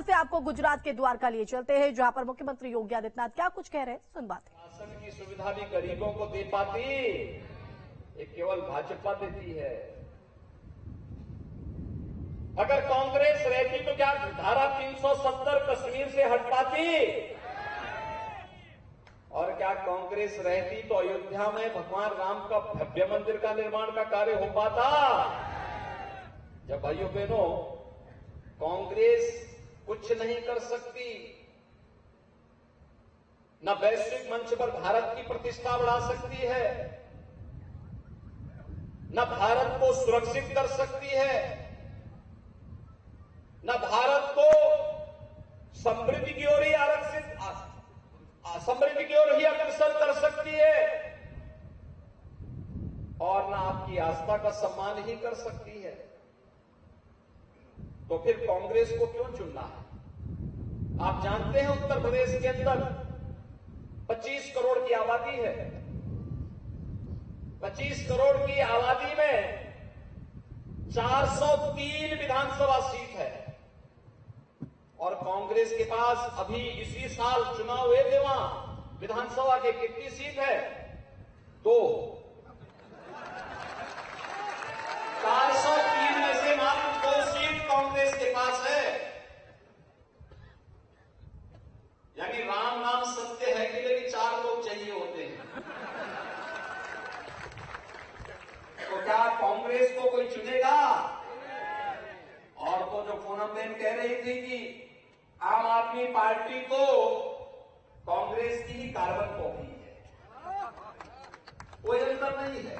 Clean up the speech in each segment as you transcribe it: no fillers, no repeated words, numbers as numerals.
से आपको गुजरात के द्वारका लिए चलते हैं, जहां पर मुख्यमंत्री योगी आदित्यनाथ क्या कुछ कह रहे हैं, सुन बातें। राशन की सुविधा भी गरीबों को दे पाती, ये केवल भाजपा देती है। अगर कांग्रेस रहती तो क्या धारा 370 कश्मीर से हट पाती? और क्या कांग्रेस रहती तो अयोध्या में भगवान राम का भव्य मंदिर का निर्माण का कार्य हो पाता? जब भाइयों बहनों कांग्रेस कुछ नहीं कर सकती, न वैश्विक मंच पर भारत की प्रतिष्ठा बढ़ा सकती है, न भारत को सुरक्षित कर सकती है, न भारत को समृद्धि की ओर ही समृद्धि की ओर ही अग्रसर कर सकती है, और न आपकी आस्था का सम्मान ही कर सकती है। तो फिर कांग्रेस को क्यों चुनना है? आप जानते हैं उत्तर प्रदेश के अंदर 25 करोड़ की आबादी है। 25 करोड़ की आबादी में 403 विधानसभा सीट है, और कांग्रेस के पास अभी इसी साल चुनाव हुए थे, वहां विधानसभा के कितनी सीट है? 2। 403 में से मात्र 2 सीट कांग्रेस के पास है। यानी राम नाम सत्य है कि लेकिन 4 लोग चाहिए होते हैं। तो क्या कांग्रेस को कोई चुनेगा? और तो जो पूनम बेन कह रही थी कि आम आदमी पार्टी तो कांग्रेस की ही कार्बन कॉपी है, कोई अंतर नहीं है।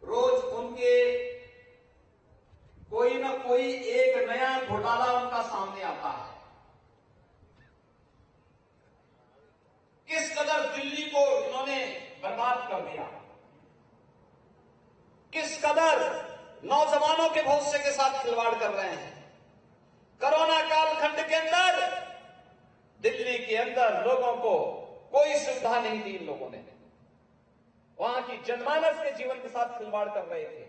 रोज उनके कोई ना कोई एक नया घोटाला उनका सामने आता है। किस कदर दिल्ली को इन्होंने बर्बाद कर दिया, किस कदर नौजवानों के भविष्य के साथ खिलवाड़ कर रहे हैं। कोरोना कालखंड के अंदर दिल्ली के अंदर लोगों को कोई सुविधा नहीं दी इन लोगों ने, वहां की जनमानस के जीवन के साथ खिलवाड़ कर रहे थे।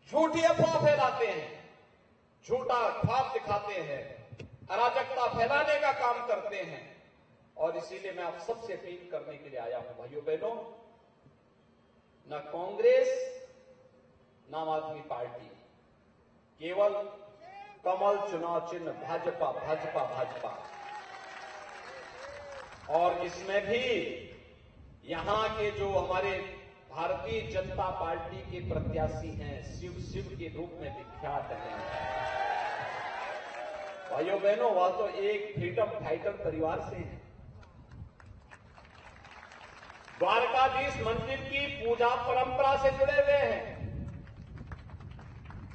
झूठी अफवाह फैलाते हैं, झूठा ख्वाब दिखाते हैं, अराजकता फैलाने का काम करते हैं। और इसीलिए मैं आप सबसे अपील करने के लिए आया हूं, भाइयों बहनों, न कांग्रेस न आम आदमी पार्टी, केवल कमल चुनाव चिन्ह भाजपा भाजपा भाजपा। और इसमें भी यहां के जो हमारे भारतीय जनता पार्टी के प्रत्याशी हैं, शिव शिव के रूप में विख्यात हैं। भाइयों बहनों, वह तो एक फ्रीडम फाइटर परिवार से हैं। द्वारकाधीश मंदिर की पूजा परंपरा से जुड़े हुए हैं,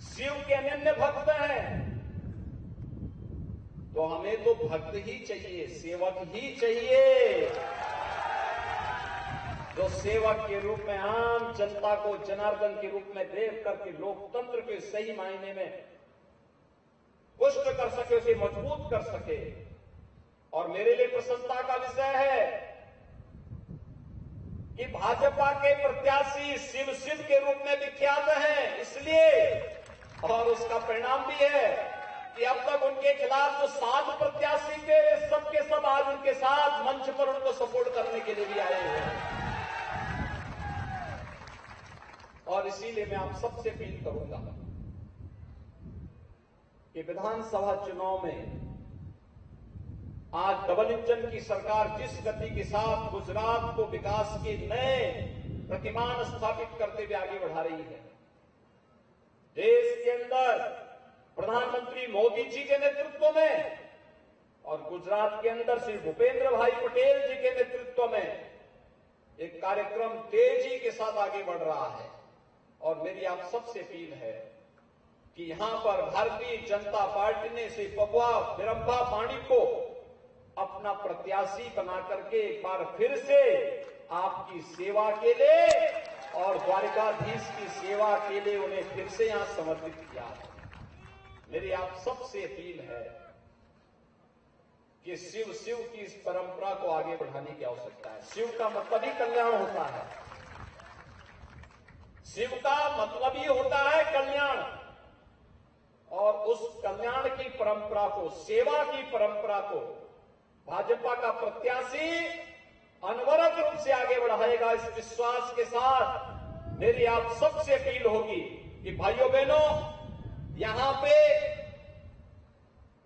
शिव के अनन्य भक्त हैं। तो हमें तो भक्त ही चाहिए, सेवक ही चाहिए, जो सेवक के रूप में आम जनता को जनार्दन के रूप में देख करके लोकतंत्र के सही मायने में पुष्ट कर सके, उसे मजबूत कर सके। और मेरे लिए प्रसन्नता का विषय है कि भाजपा के प्रत्याशी शिव शिव के रूप में विख्यात हैं, इसलिए, और उसका परिणाम भी है कि अब तक उनके खिलाफ जो 7 प्रत्याशी थे, सब के सब आज उनके साथ मंच पर उनको सपोर्ट करने के लिए भी आए हैं। और इसीलिए मैं आप सबसे अपील करूंगा कि विधानसभा चुनाव में आज डबल इंजन की सरकार जिस गति के साथ गुजरात को विकास के नए प्रतिमान स्थापित करते हुए आगे बढ़ा रही है, देश के अंदर प्रधानमंत्री मोदी जी के नेतृत्व में और गुजरात के अंदर श्री भूपेंद्र भाई पटेल जी के नेतृत्व में एक कार्यक्रम तेजी के साथ आगे बढ़ रहा है। और मेरी आप सबसे अपील है कि यहां पर भारतीय जनता पार्टी ने श्री पबुआ बिरंबा पाणी को अपना प्रत्याशी बना करके एक बार फिर से आपकी सेवा के लिए और द्वारकाधीश की सेवा के लिए उन्हें फिर से यहां समर्पित किया है। मेरी आप सबसे अपील है कि शिव शिव की इस परंपरा को आगे बढ़ाने की आवश्यकता है। शिव का मतलब ही कल्याण होता है, शिव का मतलब ही होता है कल्याण, और उस कल्याण के परंपरा को, सेवा की परंपरा को भाजपा का प्रत्याशी अनवरत रूप से आगे बढ़ाएगा। इस विश्वास के साथ मेरी आप सबसे अपील होगी कि भाइयों बहनों, यहां पे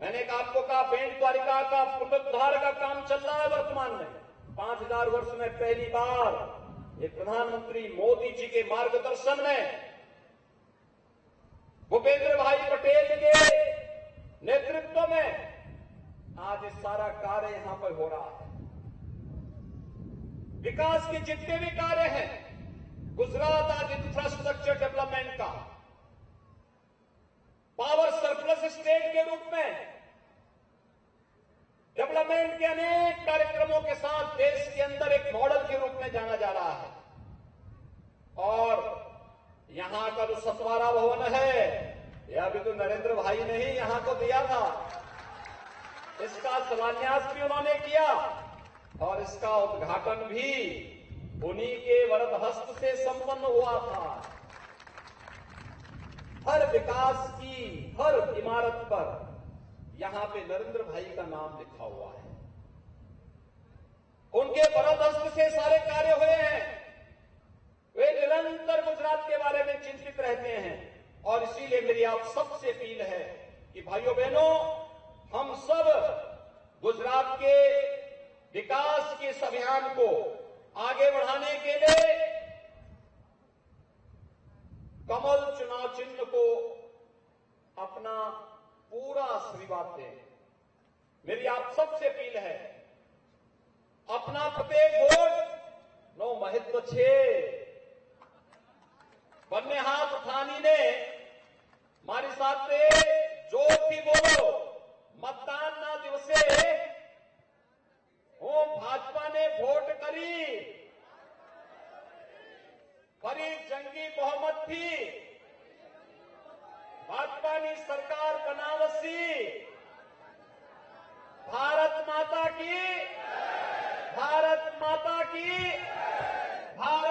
मैंने आपको कहा बेंट द्वारिका का पुनरुद्धार का काम चल रहा है। वर्तमान में 5000 वर्ष में पहली बार एक प्रधानमंत्री मोदी जी के मार्गदर्शन में, भूपेंद्र भाई पटेल के नेतृत्व में आज ये सारा कार्य यहां पर हो रहा है। विकास के जितने भी कार्य हैं, गुजरात आज इंफ्रास्ट्रक्चर डेवलपमेंट का, पावर सरप्लस स्टेट के रूप में डेवलपमेंट के अनेक कार्यक्रमों के साथ देश के अंदर एक मॉडल के रूप में जाना जा रहा है। और यहां का जो सतवारा भवन है, यह अभी तो नरेंद्र भाई ने ही यहां को दिया था। इसका शिलान्यास भी उन्होंने किया और इसका उद्घाटन भी उन्हीं के वरद हस्त से संपन्न हुआ था। हर विकास की हर इमारत पर यहां पे नरेंद्र भाई का नाम लिखा हुआ है। उनके वरद हस्त से सारे कार्य हुए हैं। वे निरंतर गुजरात के बारे में चिंतित रहते हैं और इसीलिए मेरी आप सबसे अपील है कि भाइयों बहनों, हम सब गुजरात के विकास के इस अभियान को आगे बढ़ाने के लिए कमल चुनाव चिन्ह को अपना पूरा आशीर्वाद दें। मेरी आप सबसे अपील है, अपना प्रत्येक वोट नो महत्व छे બંને હાથ ઉઠાવીને મારી સાથે જોરથી બોલો, મતદાનના દિવસે હું ભાજપાને વોટ કરી ફરી જંગી બહુમતથી ભાજપાની સરકાર બનાવશી। ભારત માતા की, भारत माता की, भारत